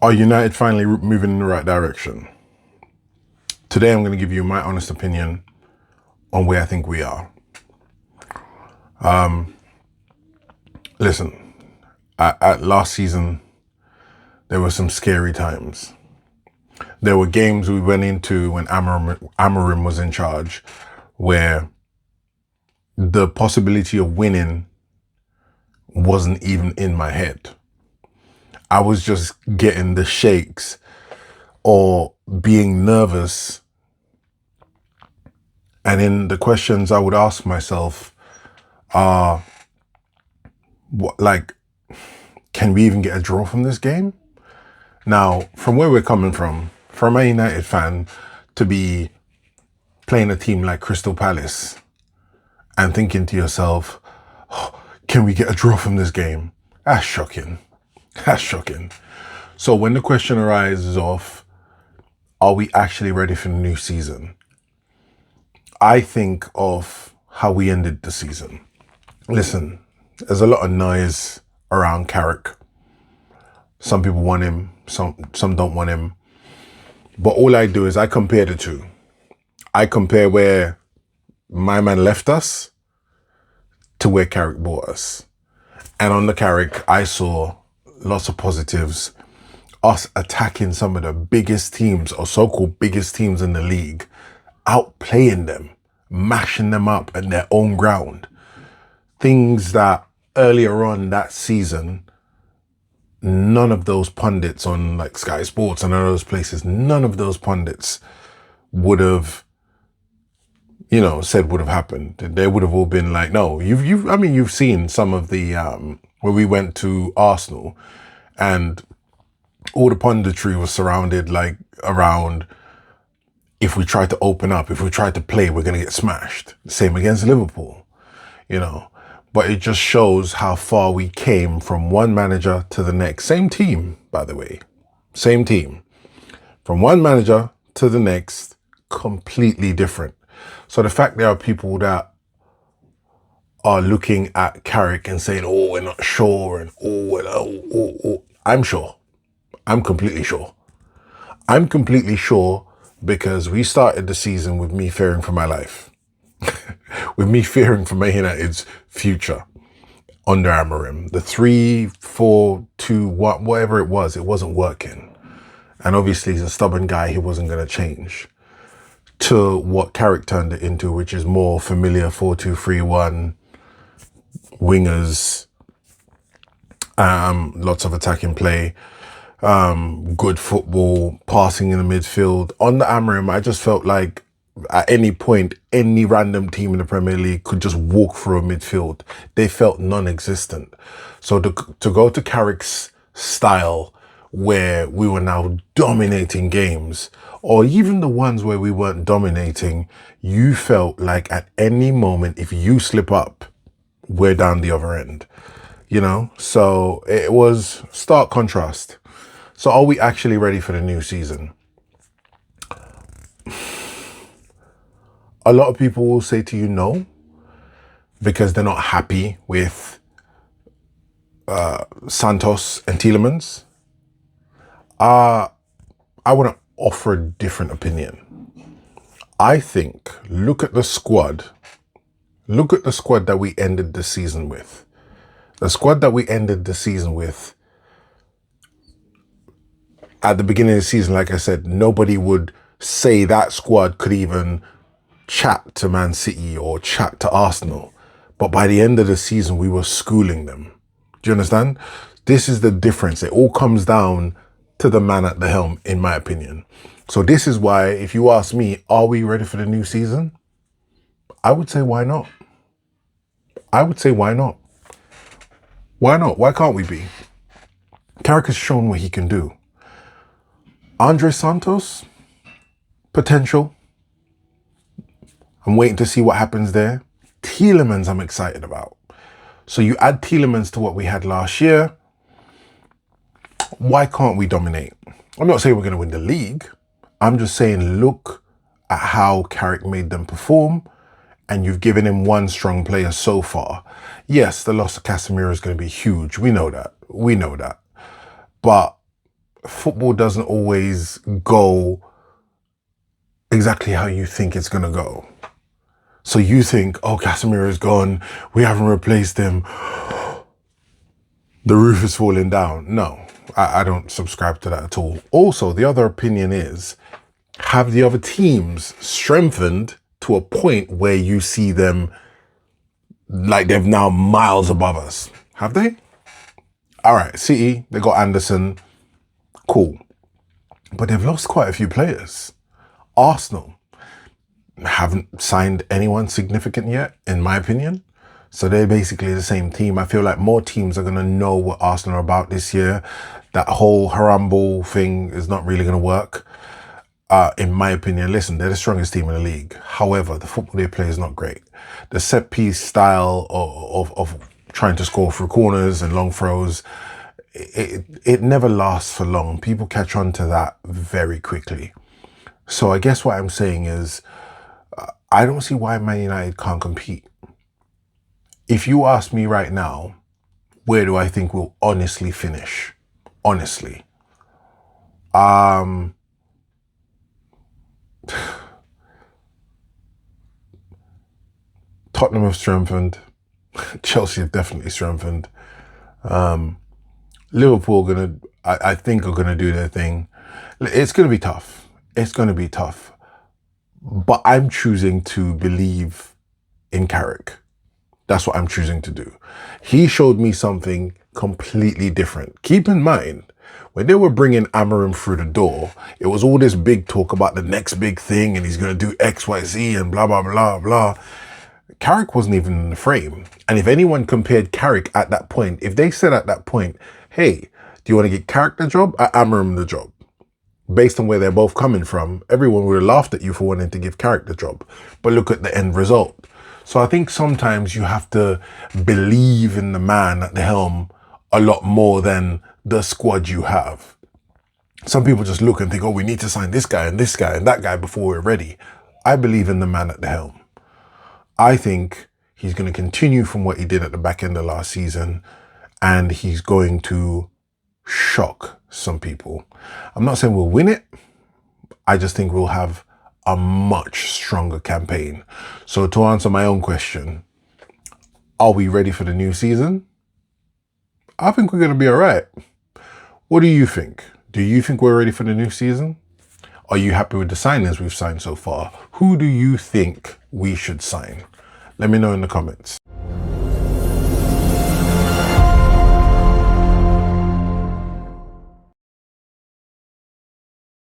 Are United finally moving in the right direction? Today I'm going to give you my honest opinion on where I think we are. Listen, at last season, there were some scary times. There were games we went into when Amarim was in charge where the possibility of winning wasn't even in my head. I was just getting the shakes or being nervous. And in the questions I would ask myself are, can we even get a draw from this game? Now, from where we're coming from a United fan to be playing a team like Crystal Palace and thinking to yourself, oh, can we get a draw from this game? That's shocking. That's shocking. So when the question arises of, are we actually ready for the new season? I think of how we ended the season. Listen, there's a lot of noise around Carrick. Some people want him, some don't want him. But all I do is I compare the two. I compare where my man left us to where Carrick brought us. And on the Carrick, I saw lots of positives. Us attacking some of the biggest teams or so-called biggest teams in the league, outplaying them, mashing them up at their own ground. Things that earlier on that season, none of those pundits on like Sky Sports and all those places, none of those pundits would have, said would have happened. They would have all been like, no, you've seen some of the, where we went to Arsenal and all the punditry was surrounded around, if we try to open up, if we try to play, we're going to get smashed. Same against Liverpool, But it just shows how far we came from one manager to the next. Same team, by the way. Same team. From one manager to the next, completely different. So the fact there are people that are looking at Carrick and saying, oh, we're not sure, and I'm sure. I'm completely sure. I'm completely sure because we started the season with me fearing for my life. With me fearing for Man United's future under Amarim. The 3-4-2, whatever it wasn't working. And obviously he's a stubborn guy, he wasn't going to change to what Carrick turned it into, which is more familiar 4-2-3-1, wingers, lots of attacking play, good football, passing in the midfield. On the Amarim, I just felt like at any point, any random team in the Premier League could just walk through a midfield. They felt non-existent. So to go to Carrick's style, where we were now dominating games, or even the ones where we weren't dominating, you felt like at any moment, if you slip up, we're down the other end, So it was stark contrast. So are we actually ready for the new season? A lot of people will say to you no, because they're not happy with Santos and Tielemans. I want to offer a different opinion. I think, look at the squad that we ended the season with. The squad that we ended the season with, at the beginning of the season, like I said, nobody would say that squad could even chat to Man City or chat to Arsenal. But by the end of the season, we were schooling them. Do you understand? This is the difference. It all comes down to the man at the helm, in my opinion. So this is why, if you ask me, are we ready for the new season? I would say, why not? I would say, why not? Why not? Why can't we be? Carrick has shown what he can do. Andre Santos, potential. I'm waiting to see what happens there. Tielemans, I'm excited about. So you add Tielemans to what we had last year. Why can't we dominate? I'm not saying we're going to win the league. I'm just saying, look at how Carrick made them perform, and you've given him one strong player so far. Yes, the loss of Casemiro is going to be huge. We know that. But football doesn't always go exactly how you think it's going to go. So you think, oh, Casemiro is gone. We haven't replaced him. The roof is falling down. No, I don't subscribe to that at all. Also, the other opinion is, have the other teams strengthened to a point where you see them like they're now miles above us? Have they? All right, City, they got Anderson. Cool. But they've lost quite a few players. Arsenal haven't signed anyone significant yet, in my opinion. So they're basically the same team. I feel like more teams are going to know what Arsenal are about this year. That whole Harambe thing is not really going to work. In my opinion, listen, they're the strongest team in the league. However, the football they play is not great. The set piece style of trying to score through corners and long throws, it never lasts for long. People catch on to that very quickly. So I guess what I'm saying is, I don't see why Man United can't compete. If you ask me right now, where do I think we'll honestly finish? Honestly. Tottenham have strengthened. Chelsea have definitely strengthened. Liverpool I think are gonna do their thing. It's gonna be tough. It's gonna be tough. But I'm choosing to believe in Carrick. That's what I'm choosing to do. He showed me something completely different. Keep in mind, when they were bringing Amorim through the door, it was all this big talk about the next big thing and he's going to do X, Y, Z and blah, blah, blah, blah. Carrick wasn't even in the frame. And if anyone compared Carrick at that point, if they said at that point, hey, do you want to get Carrick the job or Amorim the job? Based on where they're both coming from, everyone would have laughed at you for wanting to give Carrick the job. But look at the end result. So I think sometimes you have to believe in the man at the helm a lot more than the squad you have. Some people just look and think, oh, we need to sign this guy and that guy before we're ready. I believe in the man at the helm. I think he's going to continue from what he did at the back end of last season, and he's going to shock some people. I'm not saying we'll win it. I just think we'll have a much stronger campaign. So to answer my own question, are we ready for the new season? I think we're going to be all right. What do you think? Do you think we're ready for the new season? Are you happy with the signings we've signed so far? Who do you think we should sign? Let me know in the comments.